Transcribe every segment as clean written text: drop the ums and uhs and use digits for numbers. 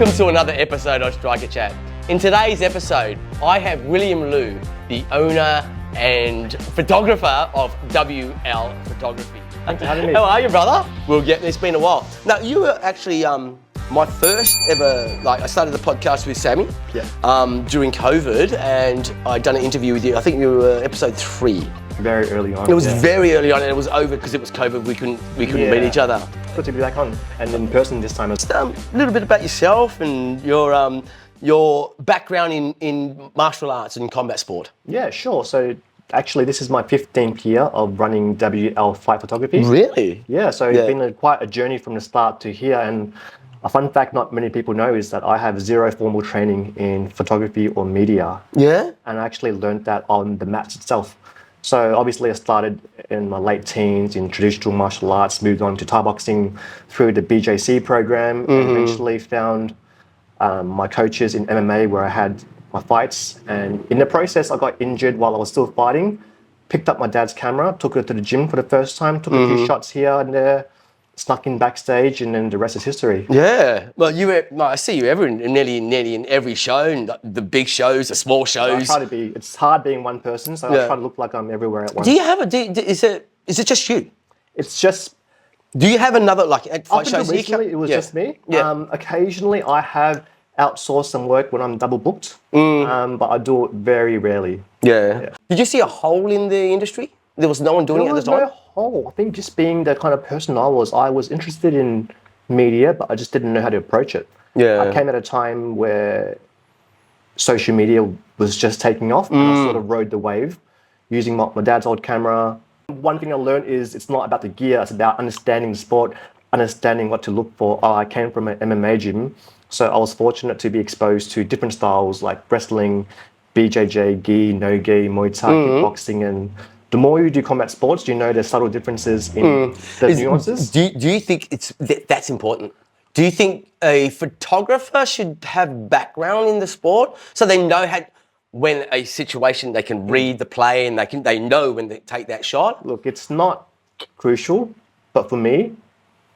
Welcome to another episode of Striker Chat. In today's episode, I have William Luu, the owner and photographer of WL Photography. Thanks for having me. How are you, brother? It's been a while. Now, you were actually my first ever, I started the podcast with Sammy during COVID, and I'd done an interview with you. I think you were episode 3. Very early on. It was very early on, and it was over because it was COVID. We couldn't meet each other. Good to be back on, and in person this time. Just a little bit about yourself and your background in martial arts and combat sport. Yeah, sure. So actually, this is my 15th year of running WL Fight Photography. Really? Yeah. So it's been quite a journey from the start to here. And a fun fact not many people know is that I have zero formal training in photography or media. Yeah. And I actually learned that on the mats itself. So obviously I started in my late teens in traditional martial arts, moved on to Thai boxing through the BJC program, and eventually found my coaches in MMA where I had my fights. And in the process, I got injured while I was still fighting, picked up my dad's camera, took it to the gym for the first time, took a few shots here and there, snuck in backstage, and then the rest is history. Yeah. Well, I see you nearly in every show, and the big shows, the small shows. I try to be. It's hard being one person, so I try to look like I'm everywhere at once. Do you have is it just you? It's just. Do you have another at fight Up until shows? recently, it was just me. Yeah. Occasionally, I have outsourced some work when I'm double booked, but I do it very rarely. Yeah. Did you see a hole in the industry? There was no one doing it at the time? There was no hole. I think just being the kind of person I was interested in media, but I just didn't know how to approach it. Yeah. I came at a time where social media was just taking off, and I sort of rode the wave using my dad's old camera. One thing I learned is it's not about the gear, it's about understanding the sport, understanding what to look for. I came from an MMA gym, so I was fortunate to be exposed to different styles like wrestling, BJJ, gi, no gi, Muay Thai, kickboxing, and the more you do combat sports, you know there's subtle differences in the nuances. Do you think that's important? Do you think a photographer should have background in the sport so they know when a situation they can read the play and they know when to take that shot? Look, it's not crucial, but for me,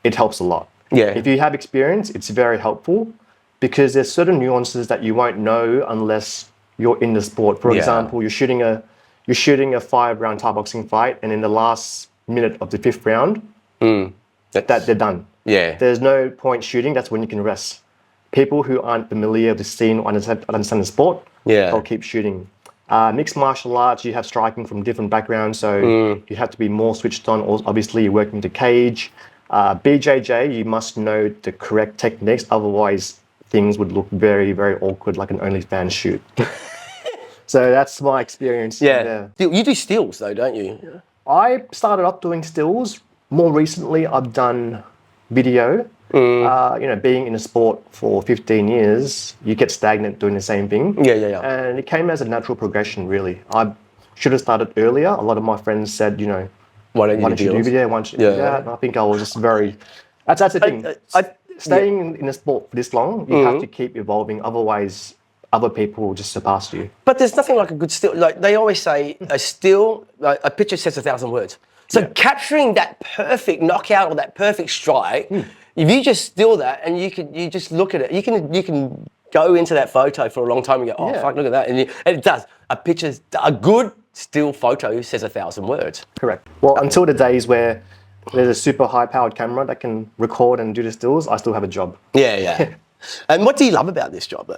it helps a lot. Yeah. If you have experience, it's very helpful because there's certain nuances that you won't know unless you're in the sport. For example, you're shooting a 5-round Thai boxing fight, and in the last minute of the 5th round, that they're done. Yeah. There's no point shooting. That's when you can rest. People who aren't familiar with the scene or understand the sport, they'll keep shooting. Mixed martial arts, you have striking from different backgrounds, so you have to be more switched on. Obviously, you're working the cage. BJJ, you must know the correct techniques, otherwise things would look very, very awkward, like an OnlyFans shoot. So that's my experience. Yeah. You do stills though, don't you? Yeah. I started off doing stills. More recently, I've done video. Being in a sport for 15 years, you get stagnant doing the same thing. Yeah. And it came as a natural progression, really. I should have started earlier. A lot of my friends said, why don't you do video? Why don't you do that? And I think I was just very... That's the thing. Staying in a sport for this long, you have to keep evolving. Otherwise, other people will just surpass you. But there's nothing like a good still. Like they always say, a picture says 1,000 words. So capturing that perfect knockout or that perfect strike, if you just still that and you just look at it, you can go into that photo for a long time and go, fuck, look at that, and it does. A good still photo says 1,000 words. Correct. Well, until the days where there's a super high-powered camera that can record and do the stills, I still have a job. Yeah. And what do you love about this job?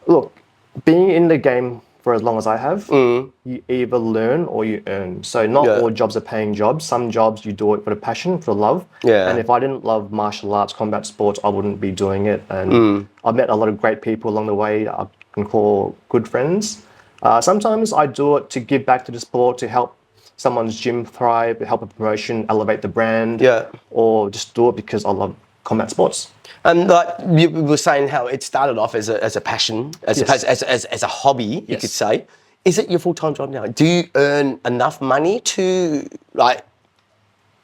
Look, being in the game for as long as I have, you either learn or you earn. So not all jobs are paying jobs. Some jobs you do it for the passion, for the love. Yeah. And if I didn't love martial arts, combat sports, I wouldn't be doing it. And I've met a lot of great people along the way I can call good friends. Sometimes I do it to give back to the sport, to help someone's gym thrive, help a promotion, elevate the brand, or just do it because I love combat sports. And like you were saying, how it started off as a passion, as a hobby, you could say. Is it your full-time job now? Do you earn enough money to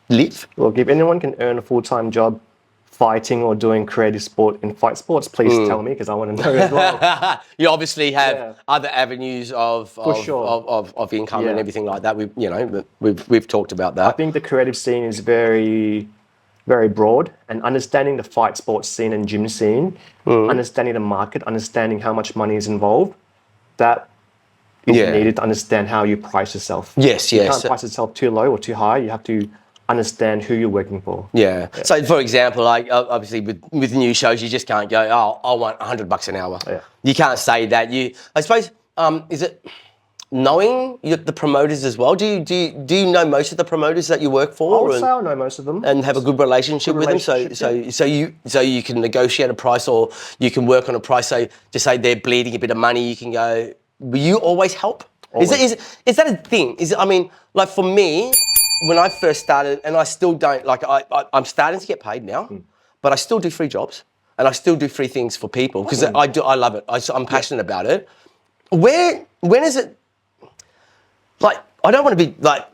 live? Look, if anyone can earn a full-time job fighting or doing creative sport in fight sports, please tell me because I want to know as well. You obviously have other avenues of income and everything like that. We've talked about that. I think the creative scene is very very broad, and understanding the fight sports scene and gym scene, understanding the market, understanding how much money is involved, that is needed to understand how you price yourself. Yes, you can't price yourself too low or too high. You have to understand who you're working for. Yeah. So, for example, like obviously with new shows, you just can't go, oh, I want $100 an hour. Yeah. You can't say that. I suppose, is it knowing the promoters as well? Do you know most of the promoters that you work for? I would say I know most of them. And have a good relationship with them, so you can negotiate a price, or you can work on a price. So just say they're bleeding a bit of money, you can go. Will you always help? Always. Is that a thing? I mean, like for me, when I first started, and I still don't, like I'm starting to get paid now, but I still do free jobs, and I still do free things for people because I love it. I'm passionate about it. When is it? Like, I don't want to be like,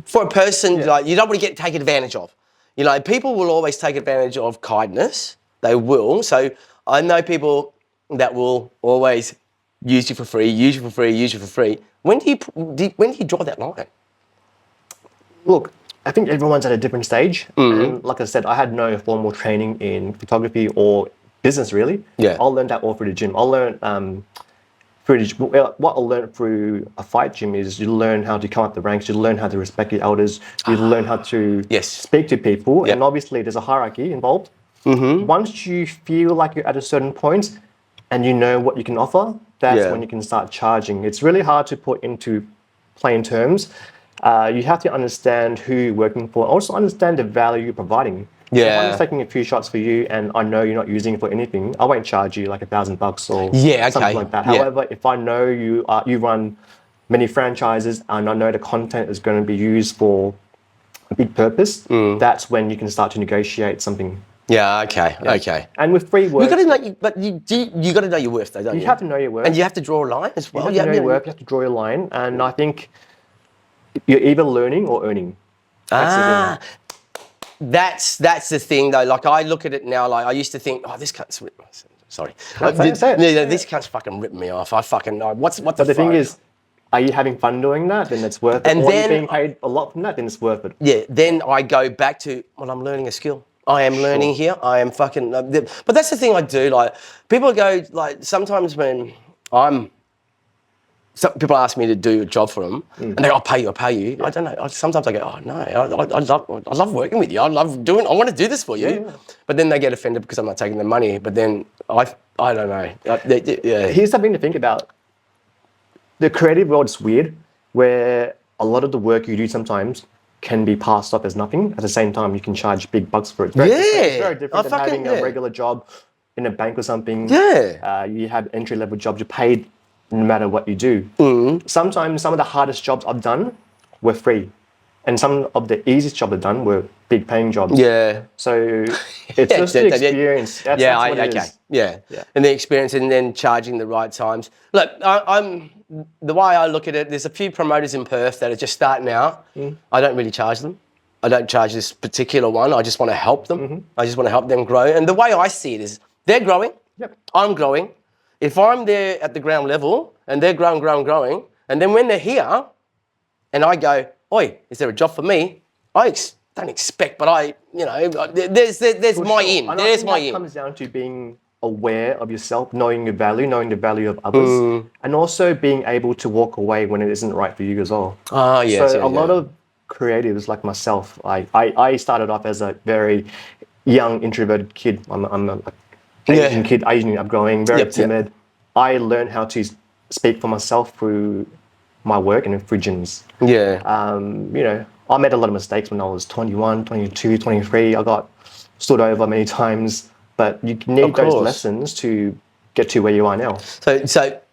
for a person, like, you don't want to get taken advantage of. You know, people will always take advantage of kindness. They will. So I know people that will always use you for free, use you for free, use you for free. When do you draw that line? Look, I think everyone's at a different stage. And like I said, I had no formal training in photography or business, really. Yeah. I learned that all through the gym. I learned what I learned through a fight gym is you learn how to come up the ranks, you learn how to respect your elders, you learn how to speak to people, and obviously there's a hierarchy involved. Once you feel like you're at a certain point and you know what you can offer, that's when you can start charging. It's really hard to put into plain terms. You have to understand who you're working for, also understand the value you're providing. If I'm just taking a few shots for you and I know you're not using it for anything, I won't charge you like $1,000 or something like that. However, if I know you run many franchises and I know the content is going to be used for a big purpose, that's when you can start to negotiate something. Yeah, okay. And with free work, you got to know, but you got to know your worth, though, don't you? You have to know your worth, and you have to draw a line as well. You have to know your worth. You have to draw your line, and I think you're either learning or earning. That's the thing, though. Like, I look at it now, like, I used to think, oh, this cunt's sorry. This cunt's fucking ripping me off. I fucking know. But the thing is, are you having fun doing that? Then it's worth it. And then, you're being paid a lot from that, then it's worth it. Yeah, then I go back to, well, I'm learning a skill. I am learning here. I am fucking... but that's the thing I do. Like, people go, like, sometimes when people ask me to do a job for them, and they go, I'll pay you. I don't know. Sometimes I go, oh, no, I love working with you. I want to do this for you. Yeah. But then they get offended because I'm not taking their money. But then I don't know. Here's something to think about. The creative world is weird, where a lot of the work you do sometimes can be passed off as nothing. At the same time, you can charge big bucks for it. It's very different than having a regular job in a bank or something. Yeah. You have entry-level jobs. You're paid no matter what you do. Sometimes some of the hardest jobs I've done were free. And some of the easiest jobs I've done were big paying jobs. Yeah. So it's just the experience. That's what it is. Yeah. And the experience, and then charging the right times. Look, the way I look at it, there's a few promoters in Perth that are just starting out. I don't really charge them. I don't charge this particular one. I just want to help them. I just want to help them grow. And the way I see it is they're growing. I'm growing. If I'm there at the ground level and they're growing, and then when they're here and I go, oi, is there a job for me? I don't expect, but there's my in. There's my in. It comes down to being aware of yourself, knowing your value, knowing the value of others, and also being able to walk away when it isn't right for you as well. So a lot of creatives like myself, I started off as a very young, introverted kid. I'm an Asian kid, Asian upgrowing, very timid. I learned how to speak for myself through my work and through gyms. I made a lot of mistakes when I was 21, 22, 23. I got stood over many times, but you need those lessons to get to where you are now. So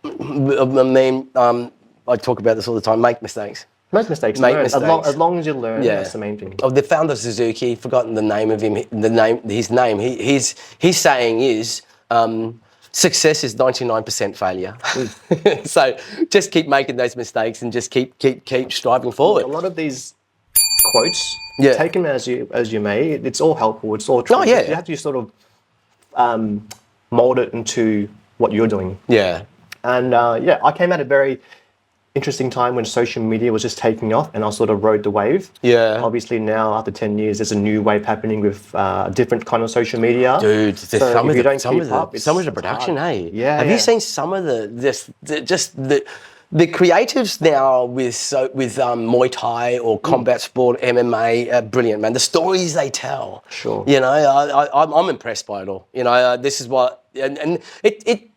I mean, I talk about this all the time. Make mistakes. Make mistakes. As long as you learn, that's the main thing. The founder of Suzuki, forgotten the name of him. His name. His saying is, success is 99% failure. So just keep making those mistakes and just keep striving forward. A lot of these quotes, take them as you may. It's all helpful. It's all true. You have to sort of mold it into what you're doing. Yeah. And I came at it very interesting time when social media was just taking off, and I sort of rode the wave. Yeah. Obviously now after 10 years, there's a new wave happening with different kind of social media. Dude, so some if of you the don't keep up, some of the it's production, hard. hey. Yeah. Have you seen some of the creatives now with Muay Thai or combat sport, MMA, are brilliant, man. The stories they tell. Sure. You know, I'm impressed by it all. You know, this is what, and it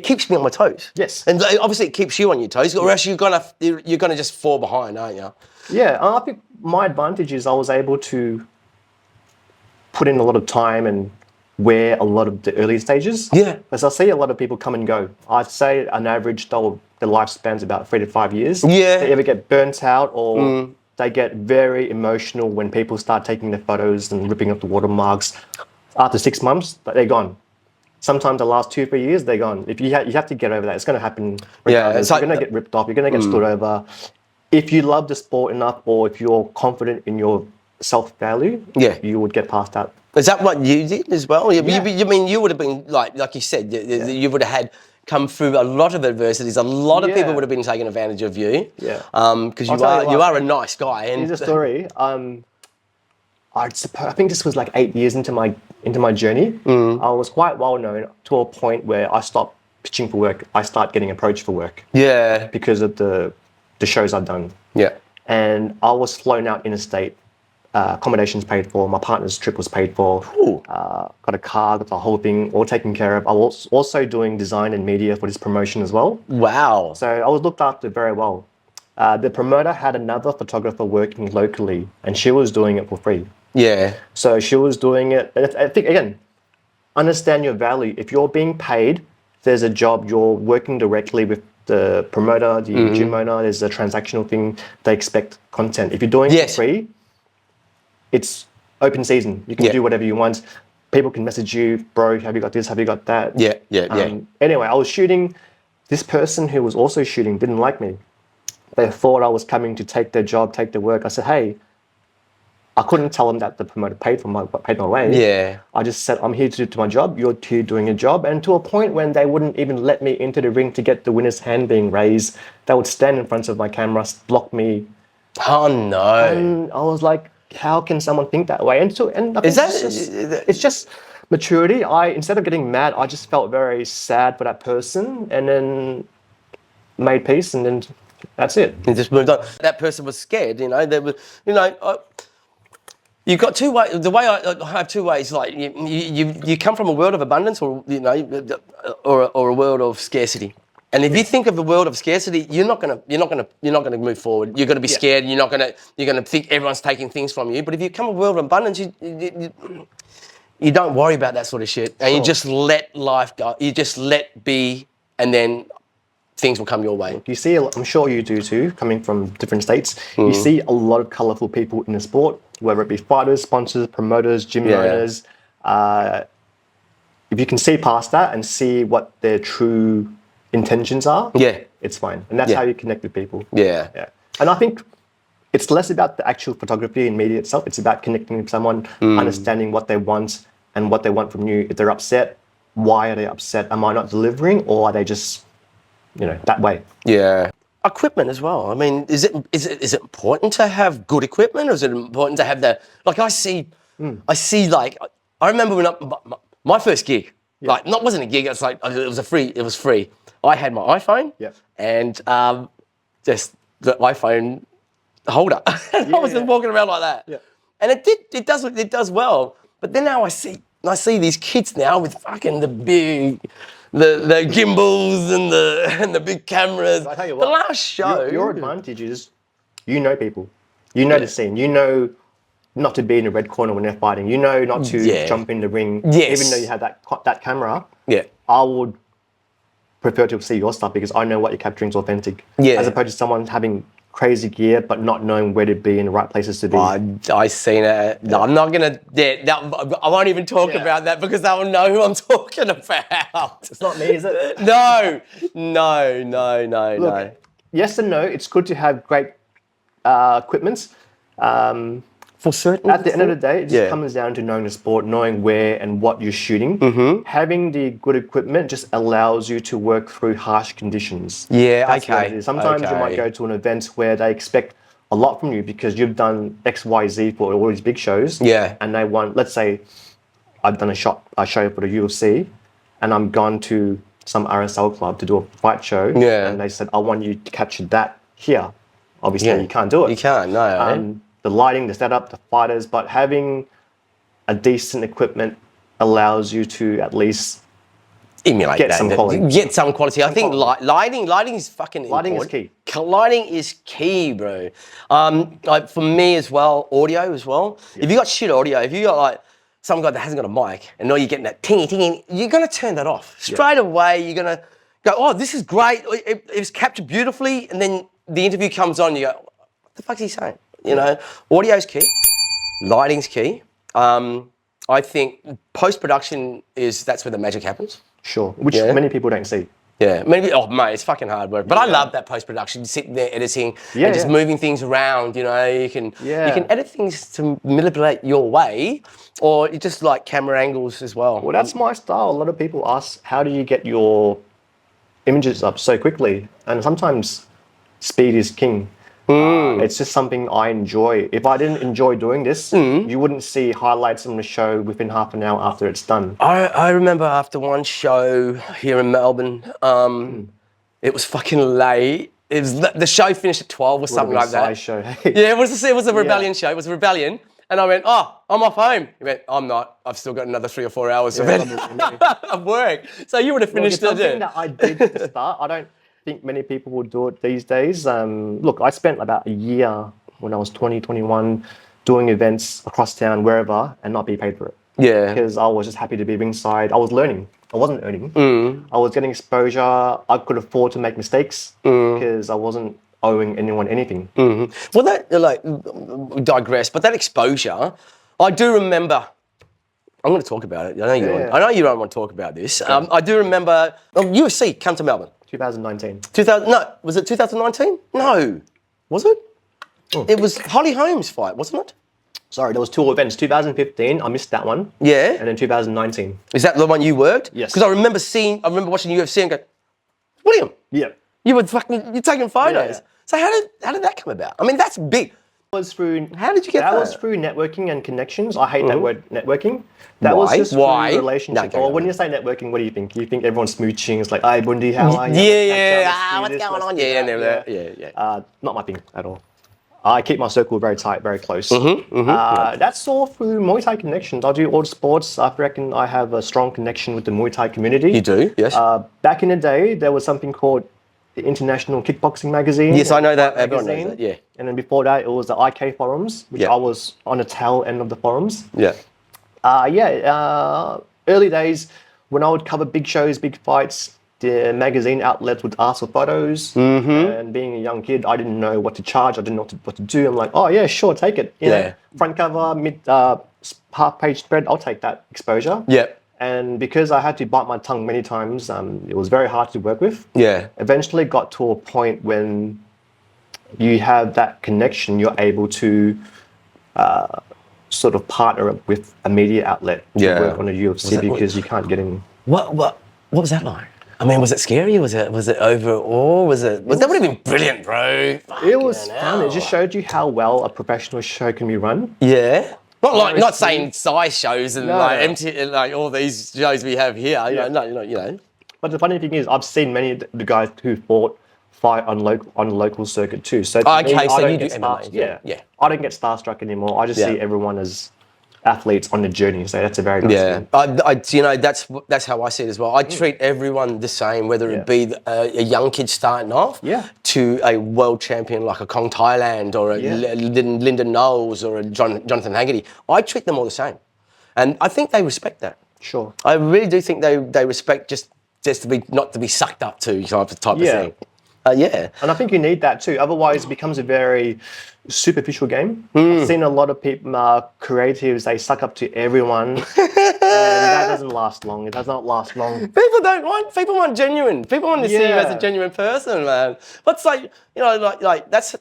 keeps me on my toes. Yes. And obviously it keeps you on your toes, or else you're gonna just fall behind, aren't you? Yeah, I think my advantage is I was able to put in a lot of time and wear a lot of the early stages. Yeah. As I see a lot of people come and go. I'd say on average, the lifespan's about 3 to 5 years. Yeah. They either get burnt out or they get very emotional when people start taking their photos and ripping up the watermarks. After 6 months, they're gone. Sometimes the last 2 or 3 years, they're gone. If you have to get over that. It's going to happen regardless. Yeah, you're going to get ripped off. You're going to get stood over. If you love the sport enough, or if you're confident in your self-value, you would get past that. Is that what you did as well? Yeah. You mean you would have been like you said, you would have come through a lot of adversities. A lot of people would have been taking advantage of you. Yeah. Because you are a nice guy. And here's a story. I think this was like 8 years into my journey. I was quite well known to a point where I stopped pitching for work. I started getting approached for work. Yeah. Because of the shows I'd done. Yeah. And I was flown out interstate. Accommodations paid for. My partner's trip was paid for. Got a car, got the whole thing all taken care of. I was also doing design and media for this promotion as well. Wow. So I was looked after very well. The promoter had another photographer working locally, and she was doing it for free. Yeah. So she was doing it. And I think, again, understand your value. If you're being paid, there's a job, you're working directly with the promoter, the gym owner, there's a transactional thing. They expect content. If you're doing it for free, it's open season. You can do whatever you want. People can message you, bro, have you got this? Have you got that? Yeah. Anyway, I was shooting. This person who was also shooting didn't like me. They thought I was coming to take their job, take their work. I said, hey, I couldn't tell them that the promoter paid my way. Yeah. I just said, I'm here to do my job. You're here doing a job. And to a point when they wouldn't even let me into the ring to get the winner's hand being raised, they would stand in front of my camera, block me. Oh, no. And I was like, how can someone think that way? And I think it's just maturity. Instead of getting mad, I just felt very sad for that person, and then made peace, and then that's it. And just moved on. That person was scared. You've got two ways. The way I have two ways. Like you come from a world of abundance, or or a world of scarcity. And if you think of the world of scarcity, you're not gonna move forward. You're gonna be scared. You're gonna think everyone's taking things from you. But if you come a world of abundance, you don't worry about that sort of shit, and you just let life go. You just let be, and then things will come your way. You see, I'm sure you do too, coming from different states. You see a lot of colourful people in the sport, whether it be fighters, sponsors, promoters, gym owners. If you can see past that and see what their true intentions are, it's fine. And that's how you connect with people. Yeah. And I think it's less about the actual photography and media itself. It's about connecting with someone, understanding what they want and what they want from you. If they're upset, why are they upset? Am I not delivering, or are they just, that way? Yeah. Equipment as well. I mean, is it important to have good equipment, or is it important to have I remember when my first gig, wasn't a gig, it was free. I had my iPhone and just the iPhone holder. I was just walking around like that. Yeah. And it does well. But then now I see these kids now with fucking the big the gimbals and the big cameras. I tell you what, the last show. Your advantage is you know people. You know the scene. You know not to be in the red corner when they're fighting. You know not to jump in the ring. Yes. Even though you have that camera. Yeah. I would prefer to see your stuff because I know what you're capturing is authentic. Yeah. As opposed to someone having crazy gear but not knowing where to be in the right places to be. I seen it. No, I'm not gonna. I won't even talk about that because they will know who I'm talking about. It's not me, is it? No. Look, yes and no. It's good to have great equipment. For certain. At the end of the day, it just comes down to knowing the sport, knowing where and what you're shooting. Having the good equipment just allows you to work through harsh conditions. Yeah, That's what it okay. is. Sometimes you might go to an event where they expect a lot from you because you've done X, Y, Z for all these big shows. Yeah. And they want, let's say, I've done a show for the UFC, and I'm gone to some RSL club to do a fight show. Yeah. And they said, I want you to capture that here. Obviously, you can't do it. You can't, no. The lighting, the setup, the fighters, but having a decent equipment allows you to at least emulate get that. some quality. Get some quality. I think lighting is fucking Lighting important. is key. Lighting is key, bro. Like for me as well, audio as well. Yeah. If you got shit audio, if you got like some guy that hasn't got a mic and now you're getting that tingy, you're gonna turn that off straight away. You're gonna go, oh, this is great. It's captured beautifully, and then the interview comes on. You go, what the fuck's he saying? You know, audio's key, lighting's key. I think post-production that's where the magic happens. Sure, which many people don't see. Yeah, maybe. Oh, mate, it's fucking hard work. But I love that post-production, sitting there editing and just moving things around. You know, you can edit things to manipulate your way, or you just like camera angles as well. Well, that's my style. A lot of people ask, how do you get your images up so quickly? And sometimes speed is king. It's just something I enjoy. If I didn't enjoy doing this, you wouldn't see highlights on the show within half an hour after it's done. I remember after one show here in Melbourne, it was fucking late. It was the show finished at 12 or something like that. Show. Yeah, it was a rebellion show. It was a rebellion. And I went, oh, I'm off home. He went, I'm not. I've still got another 3 or 4 hours of work. So you would have finished it. Something that I did at the start. I don't think many people would do it these days. Look, I spent about a year when I was 20, 21 doing events across town, wherever, and not be paid for it. Yeah. Because I was just happy to be ringside. I was learning. I wasn't earning. I was getting exposure. I could afford to make mistakes because I wasn't owing anyone anything. Well, that, like, digress, but that exposure, I do remember. I'm going to talk about it. I know you don't want to talk about this. I do remember UFC come to Melbourne. 2019. Was it 2019? No. Was it? Oh. It was Holly Holmes' fight, wasn't it? Sorry, there was 2 events. 2015, I missed that one. Yeah. And then 2019. Is that the one you worked? Yes. Because I remember watching UFC and go, William. Yeah. You're taking photos. Yeah. So how did that come about? I mean, that's big. How did you get that? That was through networking and connections. I hate that word, networking. That was just through relationship. Or when you say networking, what do you think? You think everyone's smooching? It's like, hey, Bundy, how are you? Yeah. What's going on? Yeah. Not my thing at all. I keep my circle very tight, very close. That's all through Muay Thai connections. I do all sports. I reckon I have a strong connection with the Muay Thai community. You do, yes. Back in the day, there was something called the International Kickboxing Magazine. Yes, I know that. Everyone knows that, yeah. And then before that, it was the IK forums, which I was on the tail end of the forums. Yeah. Early days, when I would cover big shows, big fights, the magazine outlets would ask for photos. And being a young kid, I didn't know what to charge. I didn't know what to do. I'm like, oh yeah, sure, take it. You know, front cover, half-page spread, I'll take that exposure. Yeah. And because I had to bite my tongue many times, it was very hard to work with. Yeah. Eventually got to a point when you have that connection, you're able to sort of partner up with a media outlet to work on a UFC because you can't get in. What was that like? I mean, was it scary? Was it overall? That would have been brilliant, bro. It was fun. It just showed you how well a professional show can be run. Yeah. Not saying size shows and like all these shows we have here. You know. But the funny thing is, I've seen many of the guys who fight on local circuit too. So so you do MMA. Yeah. I don't get starstruck anymore. I just see everyone as athletes on the journey. So that's a very nice thing. That's how I see it as well. I treat everyone the same, whether it be a young kid starting off to a world champion like a Kong Thailand or a Lyndon Knowles or a Jonathan Haggerty. I treat them all the same. And I think they respect that. Sure. I really do think they respect just to be not to be sucked up to type of thing. And I think you need that too. Otherwise, it becomes a very superficial game. I've seen a lot of people, creatives, they suck up to everyone, and that doesn't last long. It does not last long. People want genuine. People want to see you as a genuine person, man. But like, that's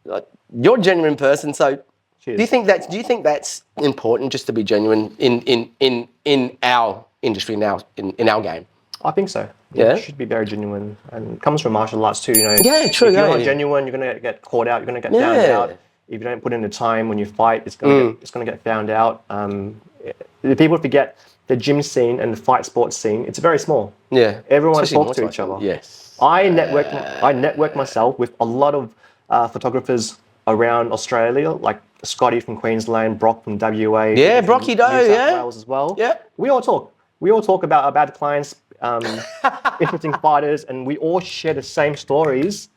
like you're a genuine person. So Cheers. Do you think that's important, just to be genuine in our industry now, in our game? I think so. Yeah? It should be very genuine, and it comes from martial arts too. Yeah, true. If you're not genuine, you're gonna get caught out. You're gonna get found out. If you don't put in the time when you fight, it's gonna get found out. The people forget the gym scene and the fight sports scene. It's very small. Yeah. Everyone Especially talks to Muay each Thai. other. Yes. I network myself with a lot of photographers around Australia, like Scotty from Queensland, Brock from WA. Yeah, from Brocky New Doe, South Wales as well. Yeah. We all talk. We all talk about our bad clients, interesting fighters, and we all share the same stories.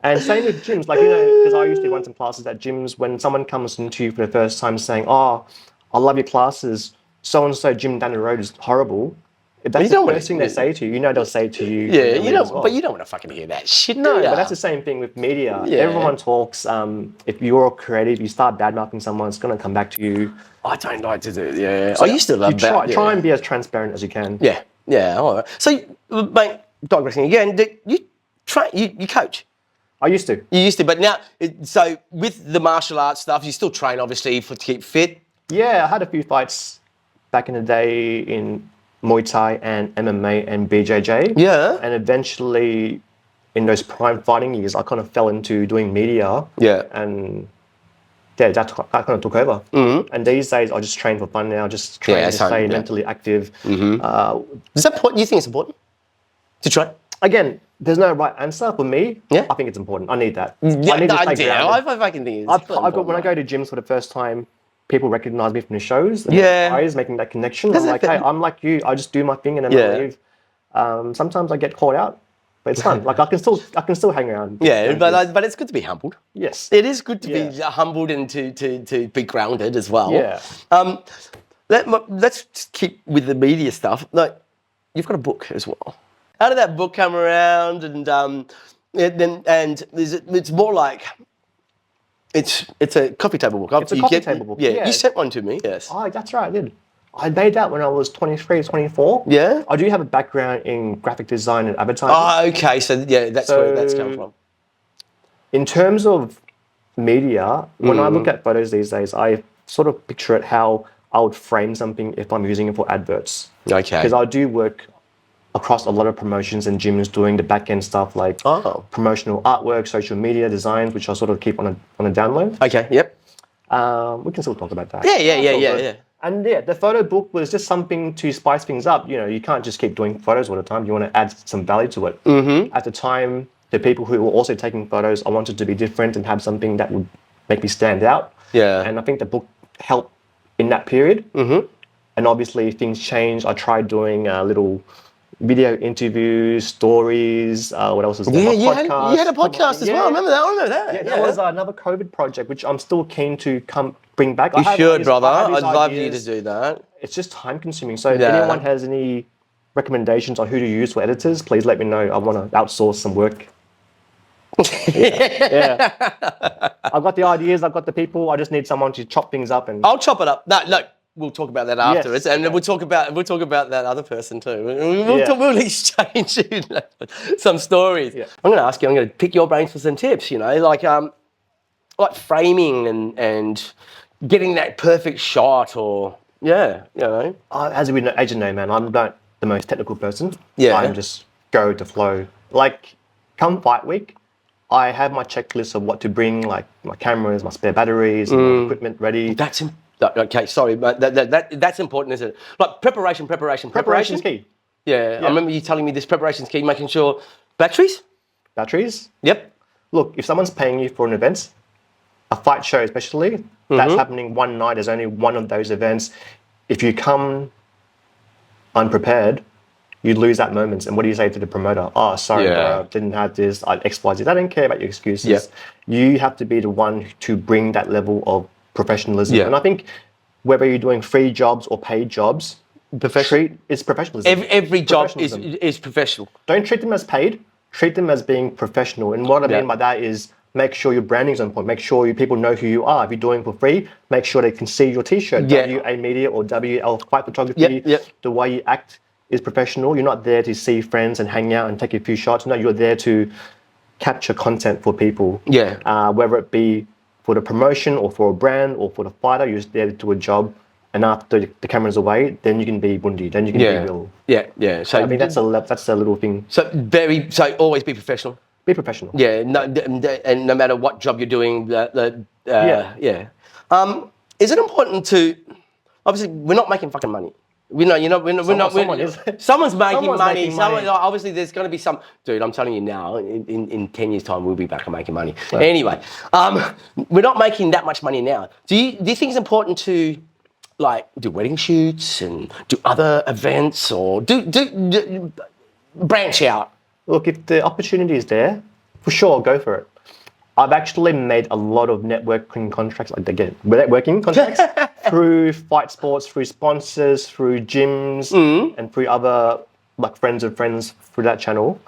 And same with gyms, like, because I used to run some classes at gyms. When someone comes into you for the first time saying, "Oh, I love your classes. So and so gym down the road is horrible." If that's the first thing they say to you, they'll say to you. Yeah, but you don't want to fucking hear that shit. No, but that's the same thing with media. Yeah. Everyone talks. If you're a creative, you start badmouthing someone, it's going to come back to you. I don't like to do it. Yeah, so I used to love that. Try and be as transparent as you can. Yeah. All right. So, mate, digressing again. You coach. I used to. You used to, but now, so with the martial arts stuff, you still train obviously to keep fit. Yeah, I had a few fights back in the day in Muay Thai and MMA and BJJ. Yeah. And eventually, in those prime fighting years, I kind of fell into doing media. Yeah. And yeah, that kind of took over. Mm-hmm. And these days, I just train for fun now. Just train to stay mentally active. Mm-hmm. Is that important? Do you think it's important to train? Again, there's no right answer for me. Yeah. I think it's important. I need that. Yeah, I need to stay grounded. I fucking think it's when I go to gyms for the first time, people recognize me from the shows. And guys making that connection. I'm like, hey, I'm like you. I just do my thing and then I leave. Sometimes I get caught out, but it's fun. Like I can still hang around. Yeah, but it's good to be humbled. Yes, it is good to be humbled and to be grounded as well. Yeah. Let's just keep with the media stuff. Like, you've got a book as well. How did that book come around? And it's more like it's a coffee table book. It's a coffee table book. Yeah, you sent one to me. Yes. Oh, that's right. I did. I made that when I was 23, 24. Yeah. I do have a background in graphic design and advertising. Oh, okay. So that's where that's come from. In terms of media, when I look at photos these days, I sort of picture it how I would frame something if I'm using it for adverts. Okay. Because I do work across a lot of promotions and gyms doing the back end stuff like promotional artwork, social media designs, which I sort of keep on a download. Okay. Yep. We can still talk about that. Yeah. And the photo book was just something to spice things up. You can't just keep doing photos all the time. You want to add some value to it. Mm-hmm. At the time, the people who were also taking photos, I wanted to be different and have something that would make me stand out. Yeah. And I think the book helped in that period. Mm-hmm. And obviously things changed. I tried doing little video interviews, stories, what else was there? Yeah, you had a podcast as well. I remember that. Yeah, that was another COVID project, which I'm still keen to bring back. You should, brother. I'd love you to do that. It's just time consuming. So if anyone has any recommendations on who to use for editors, please let me know. I want to outsource some work. Yeah. I've got the ideas, I've got the people. I just need someone to chop things up. And I'll chop it up. No, look. We'll talk about that afterwards, and we'll talk about that other person too. We'll exchange some stories. Yeah. I'm going to pick your brains for some tips. Like framing and getting that perfect shot, or As we know, as you know, man, I'm not the most technical person. Yeah, I'm just go with the flow. Like, come fight week, I have my checklist of what to bring, like my cameras, my spare batteries, my equipment ready. Okay, sorry, but that's important, isn't it? Like preparation. Preparation's key. Yeah, I remember you telling me this preparation's key, making sure batteries? Yep. Look, if someone's paying you for an event, a fight show especially, that's happening one night, there's only one of those events. If you come unprepared, you lose that moment. And what do you say to the promoter? Oh, sorry, bro, didn't have this, X, Y, Z. I don't care about your excuses. Yep. You have to be the one to bring that level of professionalism. Yeah. And I think whether you're doing free jobs or paid jobs, it's professionalism. Every job is professional. Don't treat them as paid. Treat them as being professional. And what I mean by that is make sure your branding's on point. Make sure people know who you are. If you're doing it for free, make sure they can see your T-shirt. WA Media or WL Fight Photography. The way you act is professional. You're not there to see friends and hang out and take a few shots. No, you're there to capture content for people. Whether it be for the promotion or for a brand or for the fighter, you're just there to do a job. And after the camera's away, then you can be Bundy, then you can be Will. Yeah. So I think that's a little thing. So always be professional. Be professional. Yeah, and no matter what job you're doing, is it important to? Obviously, we're not making fucking money. Someone's making money. Obviously, there's going to be some. Dude, I'm telling you now. In 10 years' time, we'll be back and making money. Right. Anyway, we're not making that much money now. Do you think it's important to, like, do wedding shoots and do other events or do branch out? Look, if the opportunity is there, for sure, go for it. I've actually made a lot of networking contracts, networking contracts through fight sports, through sponsors, through gyms, and through other like friends of friends through that channel.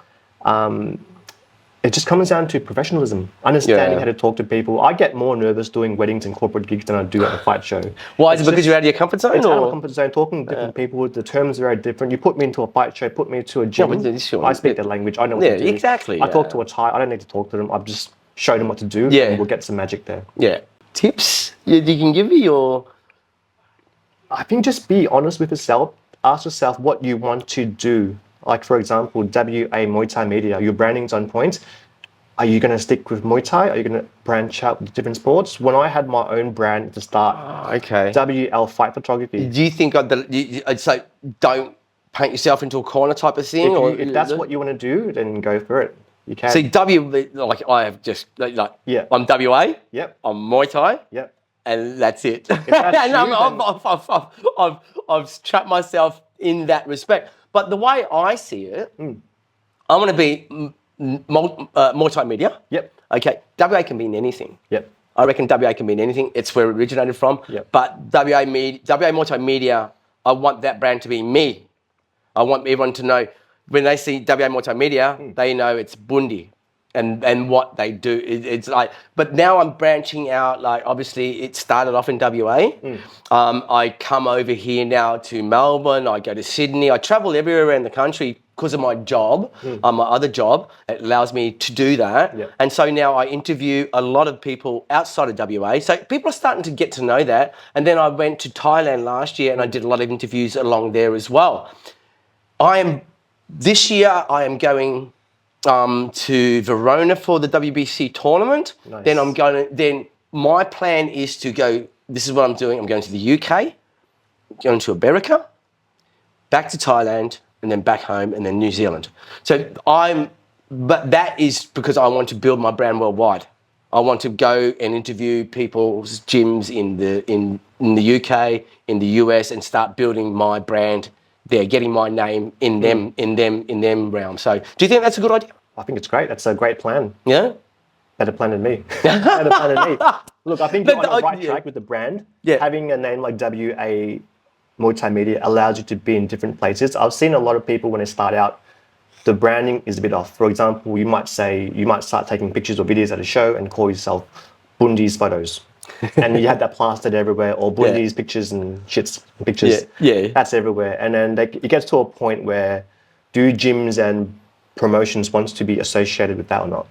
It just comes down to professionalism, understanding how to talk to people. I get more nervous doing weddings and corporate gigs than I do at a fight show. Why? Is it because you're out of your comfort zone? It's out of my comfort zone, talking to different people. The terms are very different. You put me into a fight show, put me to a gym. I speak their language. I know what to do. Exactly. I talk to a Thai. I don't need to talk to them. I've just show them what to do, and we'll get some magic there. Yeah. Tips you can give me, or? I think just be honest with yourself. Ask yourself what you want to do. Like, for example, WA Muay Thai Media, your branding's on point. Are you going to stick with Muay Thai? Are you going to branch out with different sports? When I had my own brand at the start, WL Fight Photography. Do you think it's like, don't paint yourself into a corner type of thing? If that's what you want to do, then go for it. You can. See, I have just, I'm WA. Yep. I'm Muay Thai. Yep. And that's it. That's I've trapped myself in that respect. But the way I see it, I want to be Muay Thai Media. Yep. Okay. WA can mean anything. Yep. I reckon WA can mean anything. It's where it originated from. Yep. But WA Muay Thai Media, I want that brand to be me. I want everyone to know. When they see WA Muay Thai Media, they know it's Bundy and what they do. It's like, but now I'm branching out. Like, obviously, it started off in WA. I come over here now to Melbourne. I go to Sydney. I travel everywhere around the country because of my job, my other job. It allows me to do that. Yeah. And so now I interview a lot of people outside of WA. So people are starting to get to know that. And then I went to Thailand last year and I did a lot of interviews along there as well. This year, I am going to Verona for the WBC tournament. Nice. Then my plan is to go. This is what I'm doing. I'm going to the UK, going to America, back to Thailand, and then back home, and then New Zealand. But that is because I want to build my brand worldwide. I want to go and interview people's gyms in the UK, in the US, and start building my brand. They're getting my name in them realm. So, do you think that's a good idea? I think it's great. That's a great plan. Yeah. Better plan than me. Better plan than me. Look, I think you're on the right track with the brand. Yeah. Having a name like WA Muay Thai Media allows you to be in different places. I've seen a lot of people when they start out, the branding is a bit off. For example, you might start taking pictures or videos at a show and call yourself Bundy's Photos. And you have that plastered everywhere, or Bundy's pictures and pictures. Yeah. That's everywhere. And then it gets to a point where, do gyms and promotions want to be associated with that or not?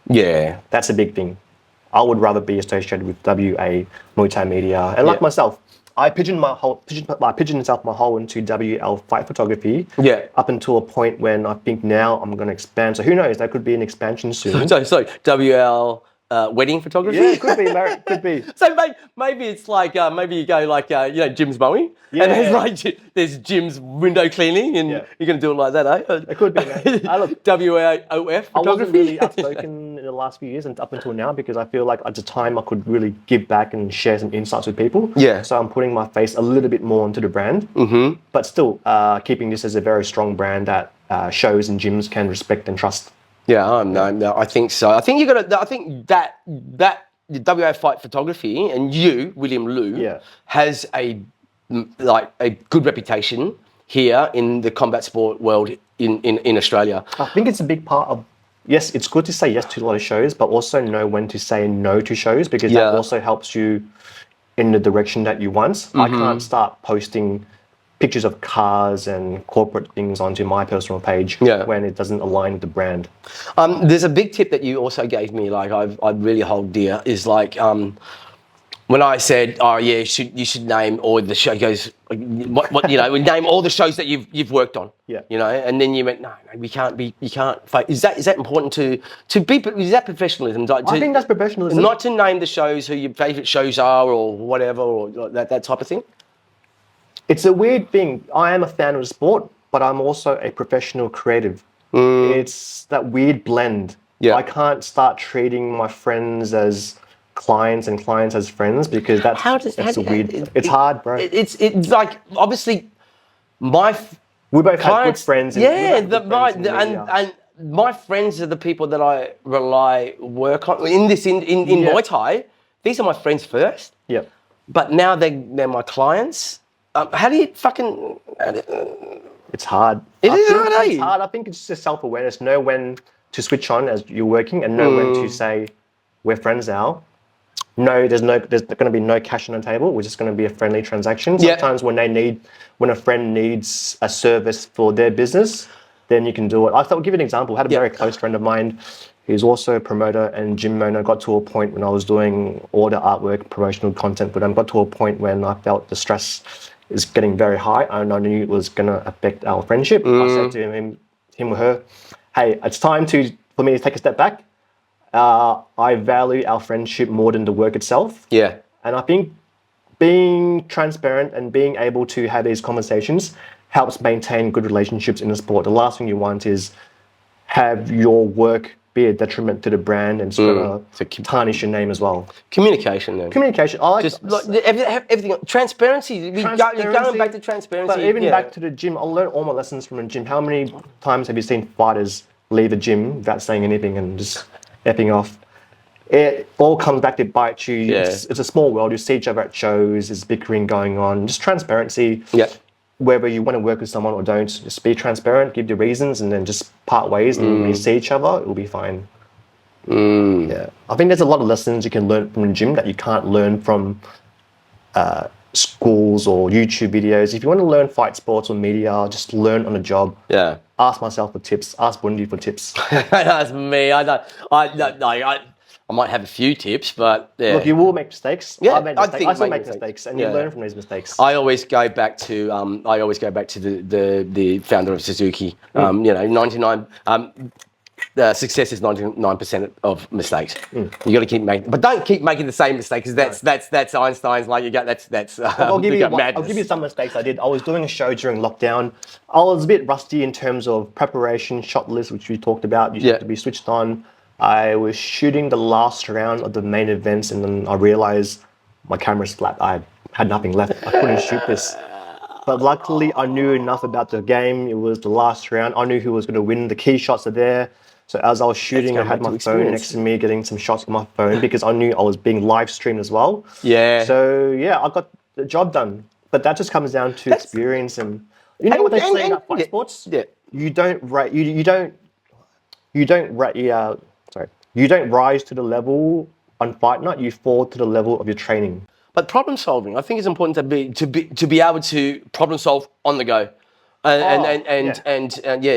Yeah. That's a big thing. I would rather be associated with WA Muay Thai Media. And like myself, I pigeoned myself my whole into WL Fight Photography. Yeah. Up until a point when I think now I'm going to expand. So who knows? That could be an expansion soon. So WL wedding photography? Yeah, it could be. Could be. So maybe it's like, maybe you go like, Jim's mowing. Yeah. And there's Jim's window cleaning and you're going to do it like that, eh? It could be, man. WAOF photography. I wasn't really outspoken in the last few years and up until now because I feel like at the time I could really give back and share some insights with people. Yeah. So I'm putting my face a little bit more into the brand. Mm-hmm. But still keeping this as a very strong brand that shows and gyms can respect and trust. Yeah, no, I think so. I think I think that WA Fight Photography and you, William Luu, has a good reputation here in the combat sport world in Australia. I think it's a big part of. Yes, it's good to say yes to a lot of shows, but also know when to say no to shows because that also helps you in the direction that you want. Mm-hmm. I can't start posting pictures of cars and corporate things onto my personal page when it doesn't align with the brand. There's a big tip that you also gave me, like I really hold dear, is like when I said, "Oh yeah, you should name all the shows." Goes, what you know, we name all the shows that you've worked on. Yeah. You know, and then you went, no, we can't be, you can't. Is that important to be? Is that professionalism? I think that's professionalism. Not to name the shows who your favourite shows are or whatever, or that type of thing. It's a weird thing. I am a fan of the sport, but I'm also a professional creative. It's that weird blend. Yeah. I can't start treating my friends as clients and clients as friends because that's weird. It's hard, bro. It's like obviously we both clients, have good friends. And my friends are the people that I work on in Muay Thai. These are my friends first. Yeah. But now they're my clients. How do you fucking? It's hard. It's hard. I think it's just self-awareness. Know when to switch on as you're working, and know when to say, "We're friends now." No, there's going to be no cash on the table. We're just going to be a friendly transaction. Sometimes when a friend needs a service for their business, then you can do it. I'll give you an example. I had a very close friend of mine. He's also a promoter and gym owner. Got to a point when I was doing all the artwork, promotional content for them. Got to a point when I felt the stress is getting very high, and I knew it was going to affect our friendship. I said to him or her, "Hey, it's time for me to take a step back. I value our friendship more than the work itself." Yeah. And I think being transparent and being able to have these conversations helps maintain good relationships in the sport. The last thing you want is have your work be a detriment to the brand and it's going to tarnish your name as well. Communication, then. Communication. I like just everything. Transparency. You're going back to transparency. But even back to the gym, I learned all my lessons from the gym. How many times have you seen fighters leave the gym without saying anything and just epping off? It all comes back to bite you. Yeah. It's a small world. You see each other at shows. There's bickering going on. Just transparency. Yeah. Whether you want to work with someone or don't, just be transparent, give your reasons, and then just part ways. And when you see each other, it will be fine. Yeah. I think there's a lot of lessons you can learn from the gym that you can't learn from schools or YouTube videos. If you want to learn fight sports or media, just learn on the job. Yeah. Ask myself for tips. Ask Bundy for tips. That's me. I might have a few tips, but yeah. Look, you will make mistakes. Yeah, I still make mistakes, and you learn from these mistakes. I always go back to the founder of Suzuki. 99. Success is 99% of mistakes. You got to keep making, but don't keep making the same mistakes. That's Einstein's. Like you got that's. I'll give you some mistakes I did. I was doing a show during lockdown. I was a bit rusty in terms of preparation, shot list, which we talked about. You have to be switched on. I was shooting the last round of the main events, and then I realized my camera's flat. I had nothing left. I couldn't shoot this. But luckily, I knew enough about the game. It was the last round. I knew who was going to win. The key shots are there. So as I was shooting, I had my phone next to me, getting some shots on my phone because I knew I was being live streamed as well. Yeah. So yeah, I got the job done. But that just comes down to experience and you know what they say about fight sports? Yeah. You don't rise to the level on fight night. You fall to the level of your training. But problem solving, I think it's important to be able to problem solve on the go, and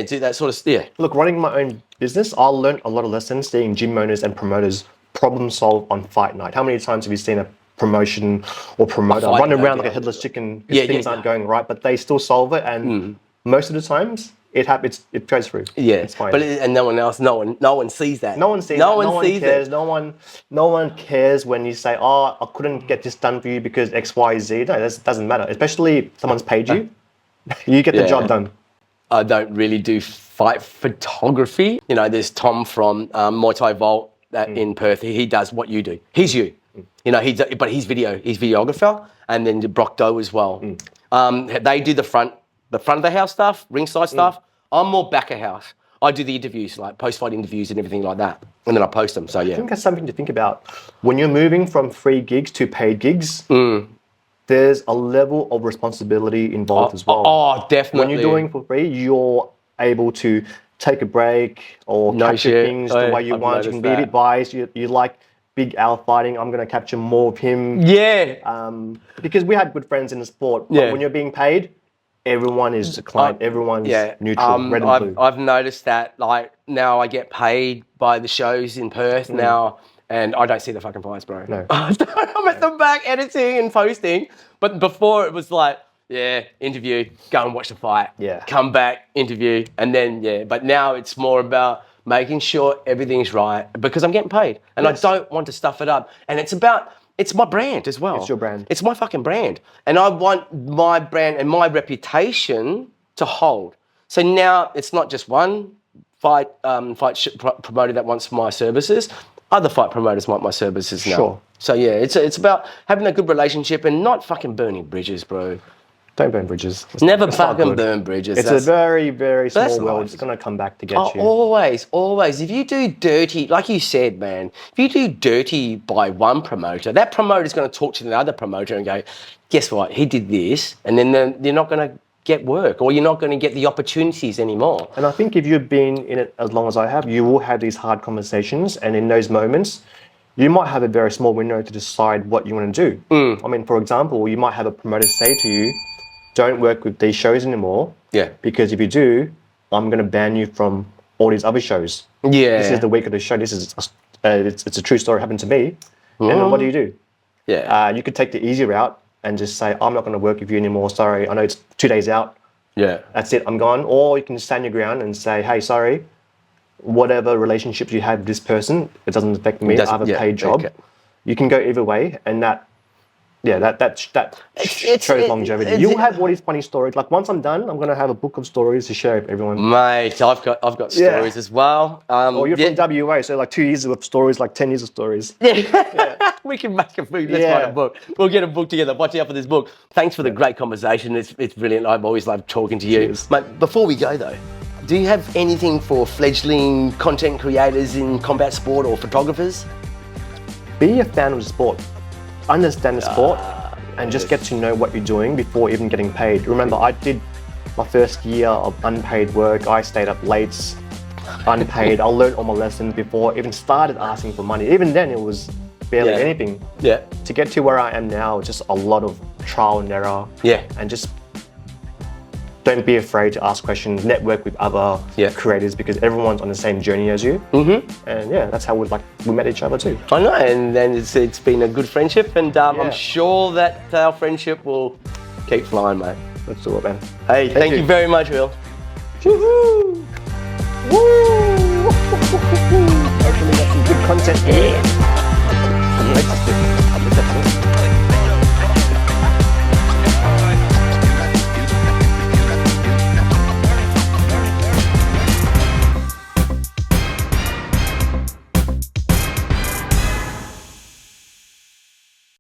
do that sort of stuff. Look, running my own business, I learned a lot of lessons seeing gym owners and promoters problem solve on fight night. How many times have you seen a promotion or promoter run around like a headless chicken because things aren't going right, but they still solve it, and most of the times it happens. It goes through. Yeah, it's fine. But and no one sees that. No one sees. No one cares. No one cares when you say, "Oh, I couldn't get this done for you because X, Y, Z." No, that doesn't matter. Especially if someone's paid you, you get the job done. I don't really do fight photography. You know, there's Tom from Muay Thai Vault in Perth. He does what you do. He's you. You know, he's videographer, and then Brock Doe as well. They do the front of the house stuff, ringside stuff. I'm more back of house. I do the interviews, like post-fight interviews and everything like that, and then I post them. So yeah, I think that's something to think about when you're moving from free gigs to paid gigs. There's a level of responsibility involved as well. Oh, definitely. When you're doing for free, you're able to take a break or capture things the way you want. You can be a bit biased. You like Big Al fighting. I'm going to capture more of him. Yeah. Because we had good friends in the sport. But when you're being paid, everyone is a client, everyone's neutral, red and blue. I've noticed that, like, now I get paid by the shows in Perth now, and I don't see the fucking fights, bro. No. I'm at the back editing and posting, but before it was like, interview, go and watch the fight, come back, interview, and then, but now it's more about making sure everything's right because I'm getting paid, and I don't want to stuff it up, and it's my brand as well. It's your brand. It's my fucking brand. And I want my brand and my reputation to hold. So now it's not just one fight promoter that wants my services. Other fight promoters want my services now. Sure. So yeah, it's about having a good relationship and not fucking burning bridges, bro. Don't burn bridges. Never fucking burn bridges. It's a very, very small world. It's going to come back to get you. Always. If you do dirty, like you said, man, if you do dirty by one promoter, that promoter is going to talk to the other promoter and go, guess what? He did this. And then you're not going to get work or you're not going to get the opportunities anymore. And I think if you've been in it as long as I have, you will have these hard conversations. And in those moments, you might have a very small window to decide what you want to do. I mean, for example, you might have a promoter say to you, don't work with these shows anymore. Yeah. Because if you do, I'm going to ban you from all these other shows. Yeah. This is the week of the show. This is it's a true story. It happened to me. And then what do? Yeah. You could take the easy route and just say, I'm not going to work with you anymore. Sorry. I know it's 2 days out. Yeah. That's it. I'm gone. Or you can stand your ground and say, hey, sorry. Whatever relationships you have with this person, it doesn't affect me. I have a paid job. Okay. You can go either way, and that shows longevity. You'll have all these funny stories. Like once I'm done, I'm gonna have a book of stories to share with everyone. Mate, I've got stories as well. You're from WA, so like 2 years of stories, like 10 years of stories. Yeah. We can make a book. Let's write a book. We'll get a book together. Watch out for this book. Thanks for the great conversation. It's brilliant. I've always loved talking to you. Cheers. Mate, before we go though, do you have anything for fledgling content creators in combat sport or photographers? Be a fan of the sport. Understand the sport and just get to know what you're doing before even getting paid. Remember, I did my first year of unpaid work. I stayed up late, unpaid. I learned all my lessons before I even started asking for money. Even then, it was barely anything. Yeah. To get to where I am now, just a lot of trial and error. Yeah. And just don't be afraid to ask questions, network with other creators because everyone's on the same journey as you. And that's how we met each other too. I know, and then it's been a good friendship, and I'm sure that our friendship will keep flying, mate. Let's do it, man. Hey, thank you very much, Will. Woohoo! Woo! Hopefully we got some good content. Yeah.